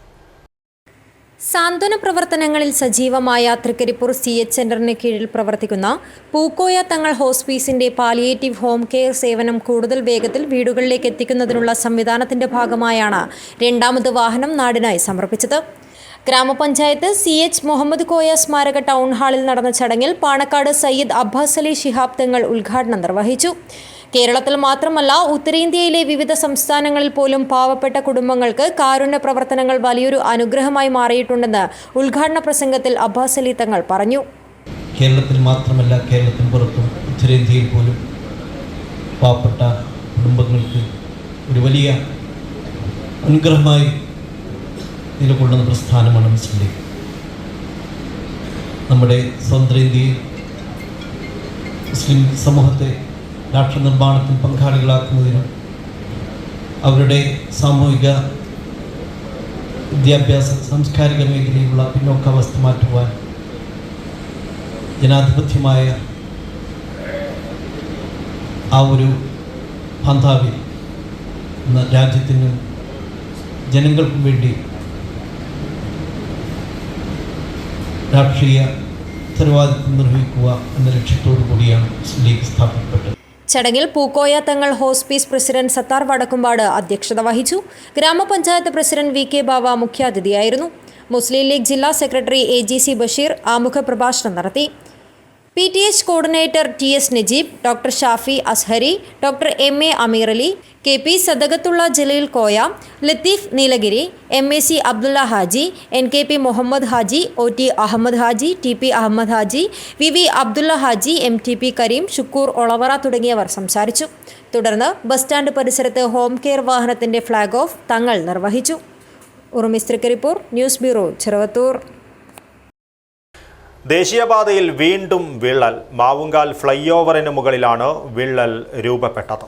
S2: സാന്ത്വന പ്രവർത്തനങ്ങളിൽ സജീവമായ തൃക്കരിപ്പൂർ CH സെന്ററിന് കീഴിൽ പ്രവർത്തിക്കുന്ന Pookoya Thangal ഹോസ്പീസിന്റെ palliative home care സേവനം കൂടുതൽ വേഗത്തിൽ വീടുകളിലേക്ക് എത്തിക്കുന്നതിനുള്ള സംവിധാനത്തിന്റെ ഭാഗമായാണ് രണ്ടാമത് വാഹനം നാടിനായി സമർപ്പിച്ചത്. ഗ്രാമപഞ്ചായത്ത് CH മുഹമ്മദ് കോയ സ്മാരക ടൗൺ ഹാളിൽ നടന്ന ചടങ്ങിൽ പാണക്കാട് സയ്യിദ് അബ്ബാസ് അലി ശിഹാബ് തങ്ങൾ ഉദ്ഘാടനം നിർവഹിച്ചു. കേരളത്തിൽ മാത്രമല്ല, ഉത്തരേന്ത്യയിലെ വിവിധ സംസ്ഥാനങ്ങളിൽ പോലും പാവപ്പെട്ട കുടുംബങ്ങൾക്ക് കാരുണ്യ പ്രവർത്തനങ്ങൾ വലിയൊരു അനുഗ്രഹമായി മാറിയിട്ടുണ്ടെന്ന് ഉദ്ഘാടന പ്രസംഗത്തിൽ അബ്ബാസ് അലി തങ്ങൾ പറഞ്ഞു.
S10: കേരളത്തിൽ മാത്രമല്ല, കേരളത്തിന് പുറത്തും ഉത്തരേന്ത്യയിൽ പോലും പാവപ്പെട്ട കുടുംബങ്ങൾക്ക് ഒരു വലിയ അനുഗ്രഹമായി നിലകൊള്ളുന്ന പ്രസ്ഥാനമാണ് മുസ്ലിം ലീഗ്. നമ്മുടെ സ്വതന്ത്ര ഇന്ത്യയിൽ മുസ്ലിം സമൂഹത്തെ രാഷ്ട്ര നിർമ്മാണത്തിൽ പങ്കാളികളാക്കുന്നതിനും അവരുടെ സാമൂഹിക വിദ്യാഭ്യാസ സാംസ്കാരിക മേഖലയിലുള്ള പിന്നോക്കാവസ്ഥ മാറ്റുവാൻ ജനാധിപത്യമായ ആ ഒരു പന്ഥാവിൽ രാജ്യത്തിനും ജനങ്ങൾക്കും വേണ്ടി രാഷ്ട്രീയ ഉത്തരവാദിത്വം നിർവഹിക്കുക എന്ന ലക്ഷ്യത്തോടു കൂടിയാണ് മുസ്ലിം ലീഗ് സ്ഥാപിക്കപ്പെട്ടത്.
S2: ചടങ്ങിൽ പൂക്കോയ തങ്ങൾ ഹോസ്പീസ് പ്രസിഡന്റ് സത്താർ വടക്കുംപാട് അധ്യക്ഷത വഹിച്ചു. ഗ്രാമപഞ്ചായത്ത് പ്രസിഡന്റ് VK ബാവ മുഖ്യാതിഥിയായിരുന്നു. മുസ്ലിം ലീഗ് ജില്ലാ സെക്രട്ടറി AGC ബഷീർ ആമുഖ പ്രഭാഷണം നടത്തി. PTH coordinator TS Najeeb, doctor Shafi Azhari, doctor MA Ameer Ali, KP Sadakathulla Jaleel Koya, Latheef Nilgiri, MAC Abdulla Haji, NKP Muhammad Haji, OT Ahmed Haji, TP Ahmed Haji, VV Abdulla Haji, MTP Kareem, Shukkur Olavara തുടങ്ങിയവർ സംസാരിച്ചു. തുടർന്ന് ബസ് സ്റ്റാൻഡ് പരിസരത്ത് ഹോം കെയർ വാഹനത്തിന്റെ ഫ്ളാഗ് ഓഫ് തങ്ങൾ നിർവഹിച്ചു. Urumis Trikaripur, news bureau, Cheruvathur.
S1: ദേശീയപാതയിൽ വീണ്ടും വിള്ളൽ. മാവുങ്കാൽ ഫ്ലൈ ഓവറിന് മുകളിലാണ് വിള്ളൽ രൂപപ്പെട്ടത്.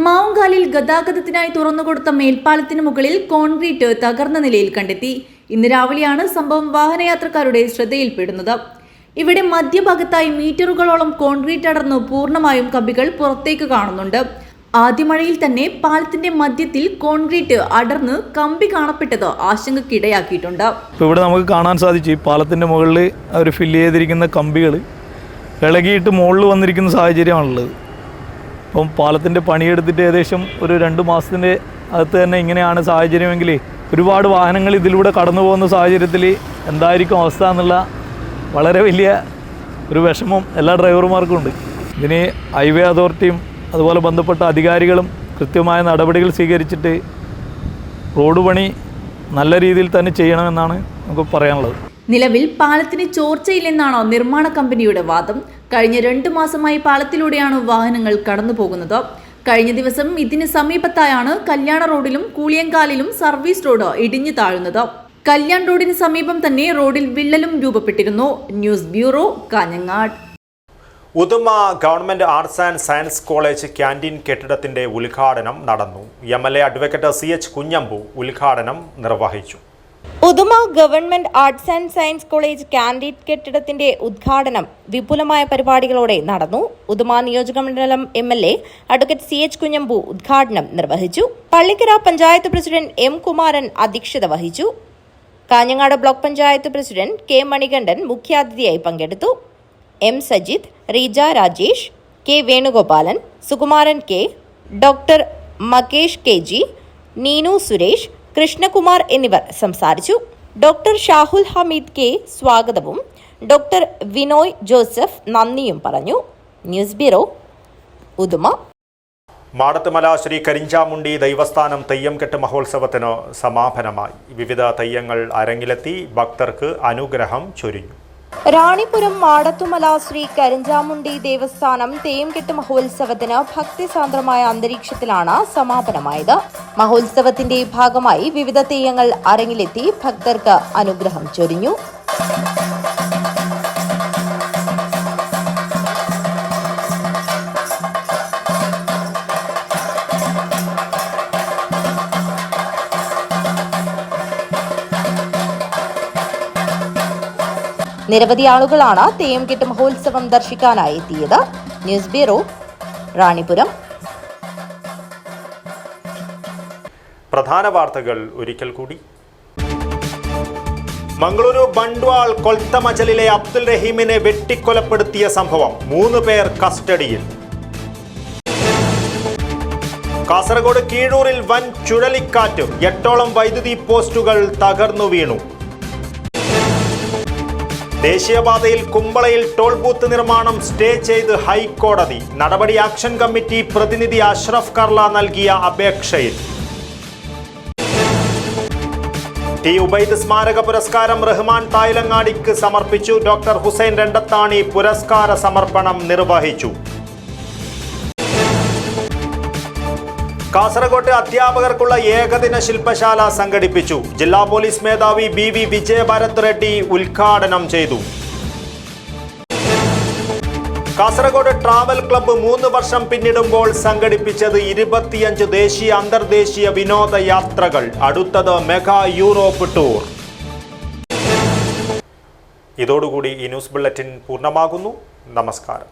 S11: മാവുങ്കാലിൽ ഗതാഗതത്തിനായി തുറന്നുകൊടുത്ത മേൽപ്പാലത്തിന് മുകളിൽ കോൺക്രീറ്റ് തകർന്ന നിലയിൽ കണ്ടെത്തി. ഇന്ന് രാവിലെയാണ് സംഭവം വാഹനയാത്രക്കാരുടെ ശ്രദ്ധയിൽപ്പെടുന്നത്. ഇവിടെ മധ്യഭാഗത്തായി മീറ്ററുകളോളം കോൺക്രീറ്റ് അടർന്നു പൂർണ്ണമായും കമ്പികൾ പുറത്തേക്ക് കാണുന്നുണ്ട്. ആദ്യ മഴയിൽ തന്നെ പാലത്തിന്റെ മധ്യത്തിൽ കോൺക്രീറ്റ് അടർന്ന് കമ്പി കാണപ്പെട്ടത് ആശങ്കയ്ക്കിടയാക്കിയിട്ടുണ്ട്.
S12: ഇപ്പോൾ ഇവിടെ നമുക്ക് കാണാൻ സാധിച്ചു, ഈ പാലത്തിന്റെ മുകളിൽ അവർ ഫില്ല് ചെയ്തിരിക്കുന്ന കമ്പികൾ ഇളകിയിട്ട് മുകളിൽ വന്നിരിക്കുന്ന സാഹചര്യമാണുള്ളത്. അപ്പം പാലത്തിന്റെ പണിയെടുത്തിട്ട് ഏകദേശം ഒരു 2 മാസത്തിന്റെ അകത്ത് തന്നെ ഇങ്ങനെയാണ് സാഹചര്യമെങ്കിൽ ഒരുപാട് വാഹനങ്ങൾ ഇതിലൂടെ കടന്നു പോകുന്ന സാഹചര്യത്തിൽ എന്തായിരിക്കും അവസ്ഥ എന്നുള്ള വളരെ വലിയ ഒരു വിഷമം എല്ലാ ഡ്രൈവർമാർക്കും ഉണ്ട്. ഇതിന് ഹൈവേ അതോറിറ്റിയും അതുപോലെ ബന്ധപ്പെട്ട അധികാരികളും കൃത്യമായ നടപടികൾ സ്വീകരിച്ചിട്ട് റോഡ് പണി നല്ല രീതിയിൽ തന്നെ ചെയ്യണമെന്നാണ് നമുക്ക് പറയാനുള്ളത്.
S11: നിലവിൽ പാലത്തിന് ചോർച്ചയില്ലെന്നാണ് നിർമ്മാണ കമ്പനിയുടെ വാദം. കഴിഞ്ഞ 2 മാസമായി പാലത്തിലൂടെയാണ് വാഹനങ്ങൾ കടന്നു പോകുന്നത്. കഴിഞ്ഞ ദിവസം ഇതിന് സമീപത്തായാണ് കല്യാണ റോഡിലും കൂളിയങ്കാലിലും സർവീസ് റോഡ് ഇടിഞ്ഞു താഴുന്നത്. കല്യാൺ റോഡിന് സമീപം തന്നെ റോഡിൽ വിള്ളലും രൂപപ്പെട്ടിരുന്നു. News bureau, Kanhangad.
S1: Uduma government arts and science college canteen കെട്ടിടത്തിന്റെ ഉദ്ഘാടനം നടന്നു. MLA അഡ്വക്കേറ്റ് CH കുഞ്ഞമ്പു ഉദ്ഘാടനം നിർവഹിച്ചു.
S2: Uduma government arts and science college candidate കെട്ടിടത്തിന്റെ ഉദ്ഘാടനം വിപുലമായ പരിപാടികളോടെ നടന്നു. ഉദുമ നിയോജകമണ്ഡലം MLA അഡ്വക്കേറ്റ് CH കുഞ്ഞമ്പു ഉദ്ഘാടനം നിർവഹിച്ചു. പള്ളിക്കര പഞ്ചായത്ത് പ്രസിഡന്റ് M കുമാരൻ അധ്യക്ഷത വഹിച്ചു. Kanhangad block panchayat president K Manikandan മുഖ്യാതിഥിയായി പങ്കെടുത്തു. M Sajith, Reeja Rajesh, K Venugopalan, Sukumaran K, doctor Makesh KG, Neenu Suresh, Krishnakumar എന്നിവർ സംസാരിച്ചു. ഡോക്ടർ ഷാഹുൽ ഹമീദ് K സ്വാഗതവും ഡോക്ടർ വിനോയ് ജോസഫ് നന്ദിയും പറഞ്ഞു. News bureau, Uduma.
S1: മാടത്തുമല ശ്രീ കരിഞ്ചാമുണ്ടി ദൈവസ്ഥാനം തെയ്യംകെട്ട് മഹോത്സവത്തിന് സമാപനമായി. വിവിധ തെയ്യങ്ങൾ അരങ്ങിലെത്തി ഭക്തർക്ക് അനുഗ്രഹം ചൊരിഞ്ഞു.
S2: റാണിപുരം മാടത്തുമല ശ്രീ കരിഞ്ചാമുണ്ടി ദേവസ്ഥാനം തെയ്യംകെട്ട് മഹോത്സവത്തിന് ഭക്തിസാന്ദ്രമായ അന്തരീക്ഷത്തിലാണ് സമാപനമായത്. മഹോത്സവത്തിന്റെ ഭാഗമായി വിവിധ തെയ്യങ്ങൾ അരങ്ങിലെത്തി ഭക്തർക്ക് അനുഗ്രഹം ചൊരിഞ്ഞു. നിരവധി ആളുകളാണ് തെയ്യംകെട്ട് മഹോത്സവം ദർശിക്കാനായി എത്തിയത്. News bureau, Ranipuram.
S1: പ്രധാന വാർത്തകൾ ഒരിക്കൽ കൂടി. മംഗളൂരു ബണ്ട്വാൾ കൊൽത്തമജലിലെ അബ്ദുൽ റഹീമിനെ വെട്ടിക്കൊലപ്പെടുത്തിയ സംഭവം 3 പേർ കസ്റ്റഡിയിൽ. കാസർഗോഡ് കീഴൂരിൽ വൻ ചുഴലിക്കാറ്റ്, 8ഓളം വൈദ്യുതി പോസ്റ്റുകൾ തകർന്നു വീണു. ദേശീയപാതയിൽ കുമ്പളയിൽ ടോൾ ബൂത്ത് നിർമ്മാണം സ്റ്റേ ചെയ്ത് ഹൈക്കോടതി. നടപടി ആക്ഷൻ കമ്മിറ്റി പ്രതിനിധി അഷ്റഫ് കർല നൽകിയ അപേക്ഷയിൽ. ടി ഉബൈദ് സ്മാരക പുരസ്കാരം റഹ്മാൻ തായിലങ്ങാടിക്ക് സമർപ്പിച്ചു. ഡോക്ടർ ഹുസൈൻ രണ്ടത്താണി പുരസ്കാര സമർപ്പണം നിർവഹിച്ചു. കാസർഗോഡ് അധ്യാപകർക്കുള്ള ഏകദിന ശില്പശാല സംഘടിപ്പിച്ചു. ജില്ലാ പോലീസ് മേധാവി BV വിജയഭാരത് റെഡ്ഡി ഉദ്ഘാടനം ചെയ്തു. കാസർഗോഡ് ട്രാവൽ ക്ലബ്ബ് 3 വർഷം പിന്നിടുമ്പോൾ സംഘടിപ്പിച്ചത് 25 ദേശീയ അന്തർദേശീയ വിനോദയാത്രകൾ. അടുത്തത് മെഗാ യൂറോപ്പ് ടൂർ. ഇതോടുകൂടി ഈ ന്യൂസ് ബുള്ളറ്റിൻ പൂർണ്ണമാകുന്നു. നമസ്കാരം.